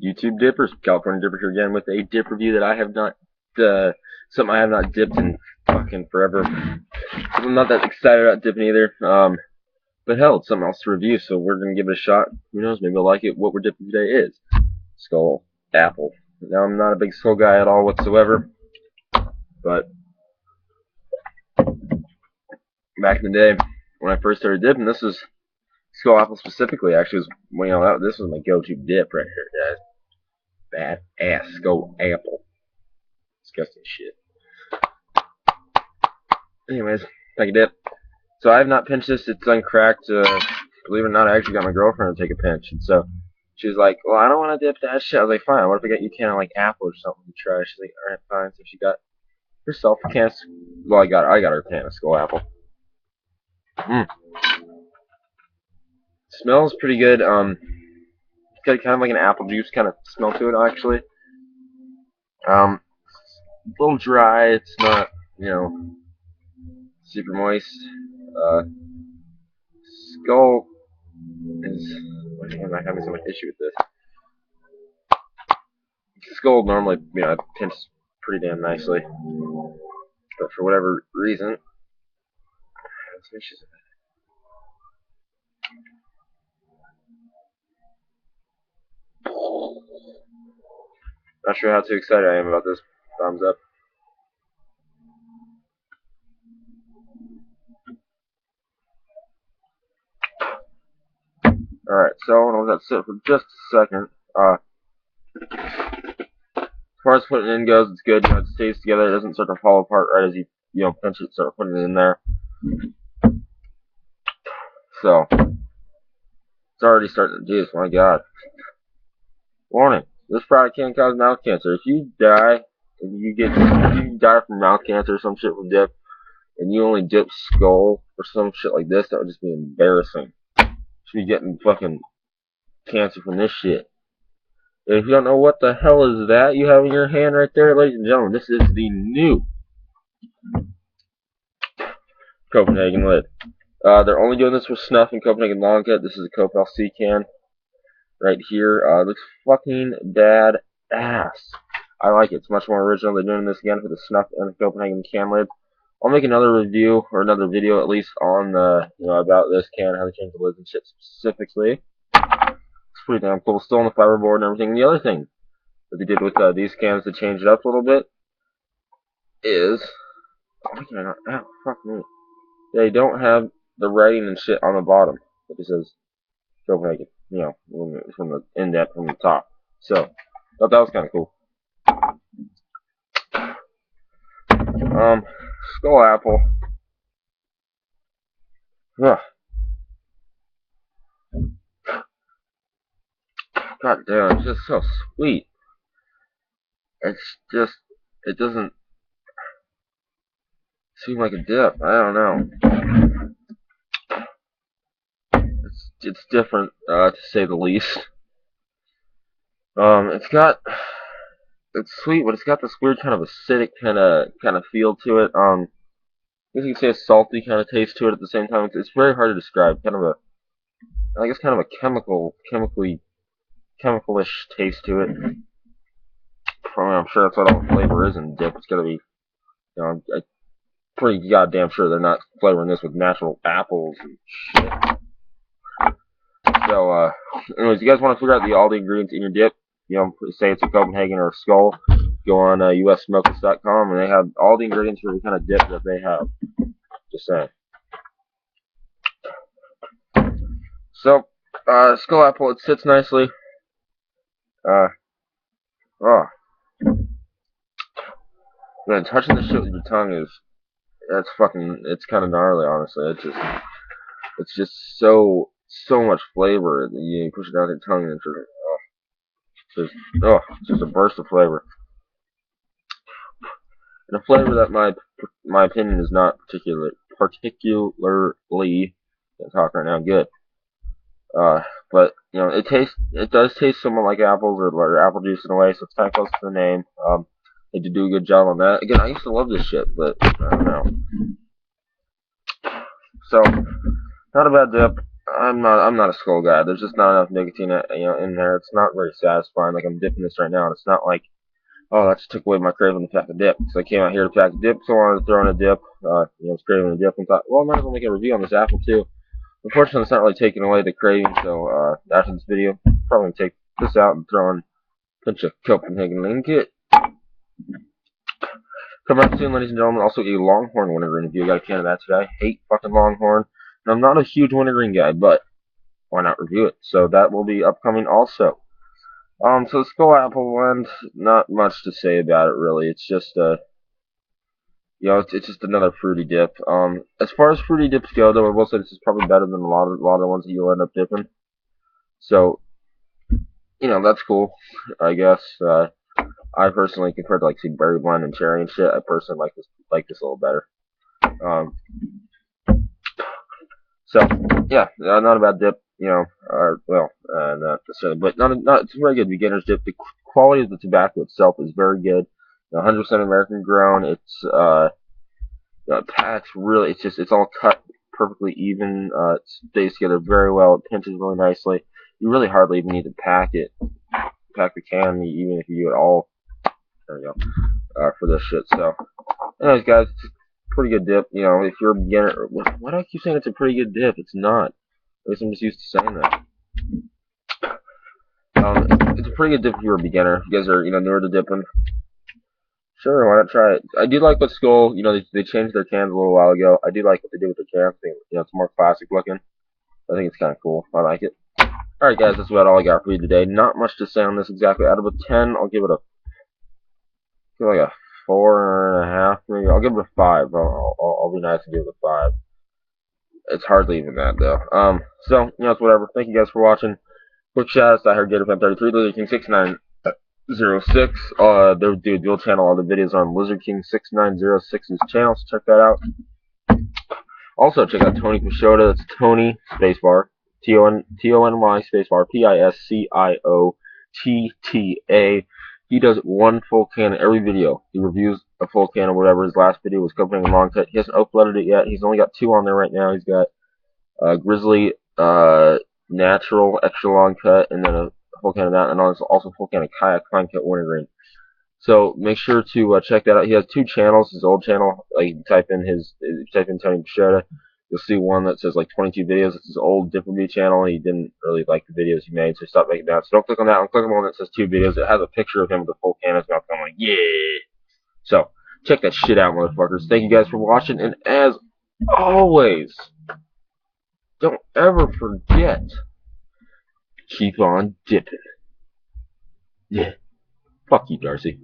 YouTube dippers, California Dipper here again with a dip review that I have not, something I have not dipped in fucking forever. I'm not that excited about dipping either. But hell, it's something else to review, so we're gonna give it a shot. Who knows? Maybe I'll like it. What we're dipping today is Skoal apple. Now I'm not a big Skoal guy at all whatsoever, but back in the day when I first started dipping, this was Skoal apple specifically. Actually, was this was my go-to dip right here, guys. Bad ass Skoal apple. Disgusting shit. Anyways, take a dip. So I have not pinched this. It's uncracked. Believe it or not, I actually got my girlfriend to take a pinch, and so she was like, "Well, I don't want to dip that shit." I was like, "Fine. What if I got you a can of like apple or something to try?" She's like, "All right, fine." So she got herself a can. Well, I got her a can of Skoal apple. Smells pretty good. It's got kind of like an apple juice kind of smell to it, actually. A little dry. It's not, super moist. Skoal is. Why am I having so much issue with this? Skoal normally, pinches pretty damn nicely, but for whatever reason, I have some issues with it. Not sure how too excited I am about this. Thumbs up. Alright, so I'm gonna let that sit for just a second. As far as putting it in goes, it's good. It stays together. It doesn't start to fall apart right as you pinch it, start putting it in there. So it's already starting to juice. My God. Warning: this product can cause mouth cancer. If you die from mouth cancer or some shit from dip, and you only dip Skoal or some shit like this, that would just be embarrassing. You should be getting fucking cancer from this shit. If you don't know what the hell is that you have in your hand right there, ladies and gentlemen, this is the new Copenhagen lid. They're only doing this with snuff and Copenhagen long cut. This is a Cope LC can right here. Looks fucking bad ass. I like it. It's much more original. They're doing this again for the snuff and the Copenhagen can lid. I'll make another review or another video at least on about this can, how they change the lids and shit specifically. It's pretty damn cool. Still on the fiberboard and everything. And the other thing that they did with these cans to change it up a little bit is, fuck me. They don't have the writing and shit on the bottom. It says Copenhagen, from the indent from the top. So, thought that was kind of cool. Skoal apple. Ugh. God damn, it's just so sweet. It's just, it doesn't seem like a dip. I don't know. It's different, to say the least. It's sweet, but it's got this weird kind of acidic kind of feel to it. I guess you could say a salty kind of taste to it at the same time. It's very hard to describe. I guess kind of a chemical-ish taste to it. I'm sure that's what all the flavor is in dip. It's gotta be, I'm pretty goddamn sure they're not flavoring this with natural apples and shit. So, anyways, you guys want to figure out all the ingredients in your dip, say it's a Copenhagen or a Skoal, go on ussmokeless.com, and they have all the ingredients for the kind of dip that they have. Just saying. So, Skoal apple, it sits nicely. Man, touching this shit with your tongue it's kind of gnarly, honestly. It's just so much flavor. You push it down your tongue and it's just a burst of flavor. And a flavor that my opinion is not particularly can't talk right now, good. But it does taste somewhat like apples or apple juice in a way, so it's kind of close to the name. They did do a good job on that. Again, I used to love this shit, but I don't know. So, not a bad dip. I'm not a Skoal guy. There's just not enough nicotine, in there. It's not very satisfying. Like, I'm dipping this right now, and it's not like, oh, that just took away my craving to pack a dip. So I came out here to pack a dip, so I wanted to throw in a dip. Was craving a dip, and thought, well, I might as well make a review on this apple too. Unfortunately, it's not really taking away the craving. So after this video, probably gonna take this out and throw in a bunch of Copenhagen Lincoln. Coming up soon, ladies and gentlemen, also a Longhorn wintergreen review. I got a can of that today. I hate fucking Longhorn. And I'm not a huge wintergreen guy, but why not review it? So that will be upcoming also. So the Skoal Apple blend, not much to say about it really. It's just it's just another fruity dip. As far as fruity dips go, though, I will say this is probably better than a lot of the ones that you'll end up dipping. So, that's cool, I guess. I personally, compared to like say berry blend and cherry and shit, I personally like this a little better. So yeah, not a bad dip, not necessarily, but not it's a very good beginner's dip. The quality of the tobacco itself is very good. 100% American grown. It's packs really. It's all cut perfectly even. It stays together very well. It pinches really nicely. You really hardly even need to pack the can, even if you do it all. There we go. For this shit. So, anyways, guys, it's a pretty good dip. If you're a beginner, why do I keep saying it's a pretty good dip? It's not. At least I'm just used to saying that. It's a pretty good dip if you're a beginner. If you guys are, newer to dipping, sure, why not try it? I do like what Skoal, they changed their cans a little while ago. I do like what they did with their cans. I think, it's more classic looking. I think it's kind of cool. I like it. Alright, guys, that's about all I got for you today. Not much to say on this exactly. Out of a 10, I'll give it like a 4.5, maybe. I'll give it a 5. I'll be nice and give it a 5. It's hardly even that, though. So, it's whatever. Thank you guys for watching. Quick shout outs to HeartGatorFan33, Lizard King 6906. Their dual channel. All the videos are on Lizard King 6906's channel, so check that out. Also, check out Tony Pisciotta. That's Tony, spacebar, Tony, spacebar, Pisciotta. He does one full can every video. He reviews a full can or whatever. His last video was Copenhagen Long Cut. He hasn't uploaded it yet. He's only got 2 on there right now. He's got Grizzly Natural Extra Long Cut, and then a full can of that, and also a full can of Kayak Fine Cut Wintergreen. So make sure to check that out. He has 2 channels. His old channel, you can type in Tony Pisciotta. You'll see one that says like 22 videos. It's his old Dip Review channel. He didn't really like the videos he made, so he stopped making that. So don't click on that one. Click on the one that says 2 videos. It has a picture of him with a full can of mouth. I'm like, yeah. So check that shit out, motherfuckers. Thank you guys for watching, and as always, don't ever forget, keep on dipping. Yeah. Fuck you, Darcy.